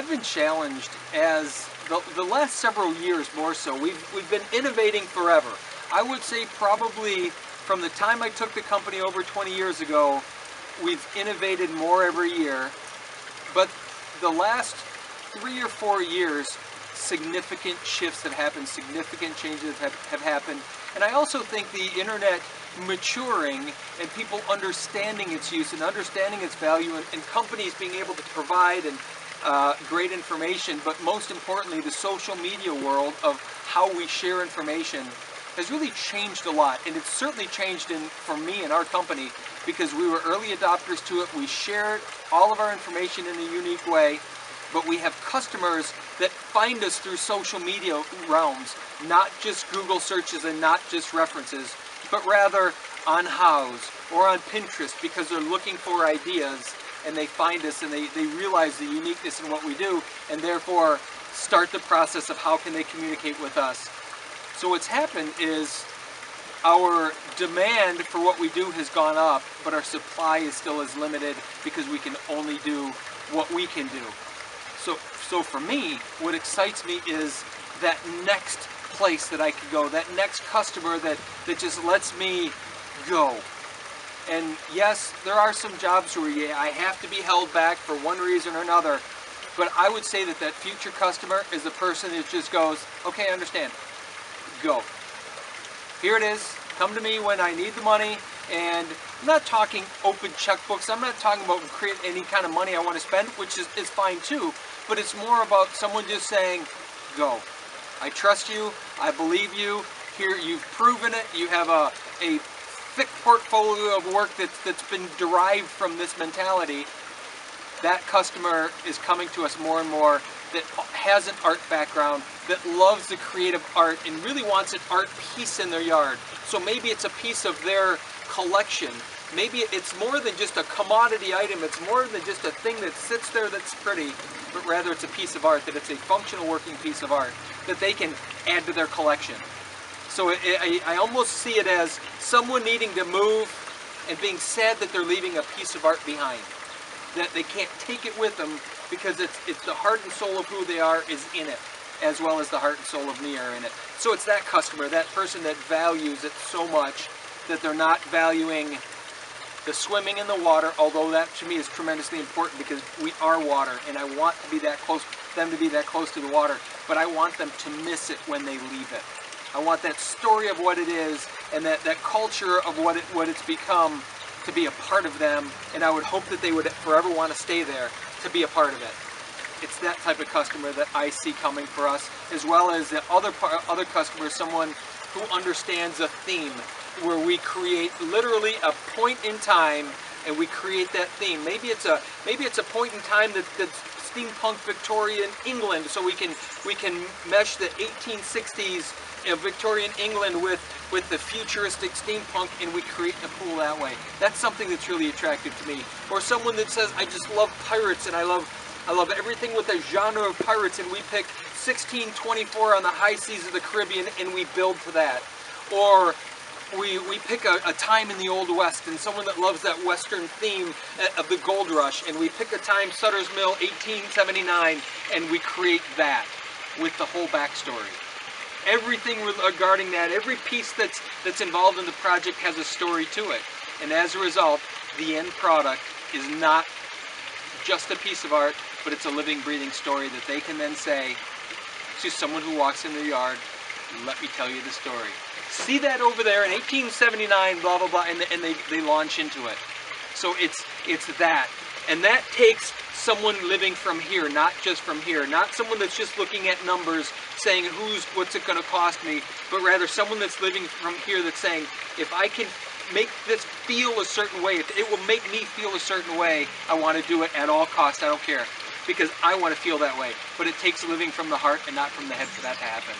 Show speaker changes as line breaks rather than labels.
been challenged as the last several years more so. We've been innovating forever. I would say probably from the time I took the company over 20 years ago, we've innovated more every year. But the last 3 or 4 years, significant shifts have happened, significant changes have happened. And I also think the internet maturing and people understanding its use and understanding its value, and companies being able to provide great information, but most importantly the social media world of how we share information has really changed a lot. And it's certainly changed for me and our company, because we were early adopters to it. We shared all of our information in a unique way, but we have customers that find us through social media realms, not just Google searches and not just references, but rather on House or on Pinterest, because they're looking for ideas and they find us and they realize the uniqueness in what we do, and therefore start the process of how can they communicate with us. So what's happened is our demand for what we do has gone up, but our supply is still as limited because we can only do what we can do. So for me, what excites me is that next place that I could go, that next customer that just lets me go. And yes, there are some jobs where I have to be held back for one reason or another, but I would say that future customer is the person that just goes, okay, I understand, go. Here it is, come to me when I need the money. And I'm not talking open checkbooks, I'm not talking about create any kind of money I want to spend, which is fine too, but it's more about someone just saying, go. I trust you, I believe you, here you've proven it, you have a thick portfolio of work that's been derived from this mentality. That customer is coming to us more and more, that has an art background, that loves the creative art and really wants an art piece in their yard. So maybe it's a piece of their collection. Maybe it's more than just a commodity item, it's more than just a thing that sits there that's pretty, but rather it's a piece of art, that it's a functional working piece of art that they can add to their collection. So I almost see it as someone needing to move and being sad that they're leaving a piece of art behind, that they can't take it with them, because it's the heart and soul of who they are is in it, as well as the heart and soul of me are in it. So it's that customer, that person that values it so much that they're not valuing the swimming in the water, although that to me is tremendously important, because we are water and I want to be that close, them to be that close to the water, but I want them to miss it when they leave it. I want that story of what it is and that culture of what it's become to be a part of them, and I would hope that they would forever want to stay there to be a part of it. It's that type of customer that I see coming for us, as well as the other customers, someone who understands a theme, where we create literally a point in time and we create that theme. Maybe it's a point in time that's steampunk Victorian England, so we can mesh the 1860s Victorian England with the futuristic steampunk, and we create the pool that way. That's something that's really attractive to me. Or someone that says, I just love pirates and I love everything with the genre of pirates, and we pick 1624 on the high seas of the Caribbean and we build to that. Or we pick a time in the Old West, and someone that loves that Western theme of the gold rush, and we pick a time, Sutter's Mill, 1879, and we create that with the whole backstory. Everything regarding that, every piece that's involved in the project has a story to it. And as a result, the end product is not just a piece of art, but it's a living, breathing story that they can then say to someone who walks in their yard, let me tell you the story. See that over there in 1879, blah, blah, blah, and they launch into it. So it's that. And that takes someone living from here, not just from here. Not someone that's just looking at numbers, saying what's it going to cost me, but rather someone that's living from here that's saying, if I can make this feel a certain way, if it will make me feel a certain way, I want to do it at all costs, I don't care. Because I want to feel that way. But it takes living from the heart and not from the head for that to happen.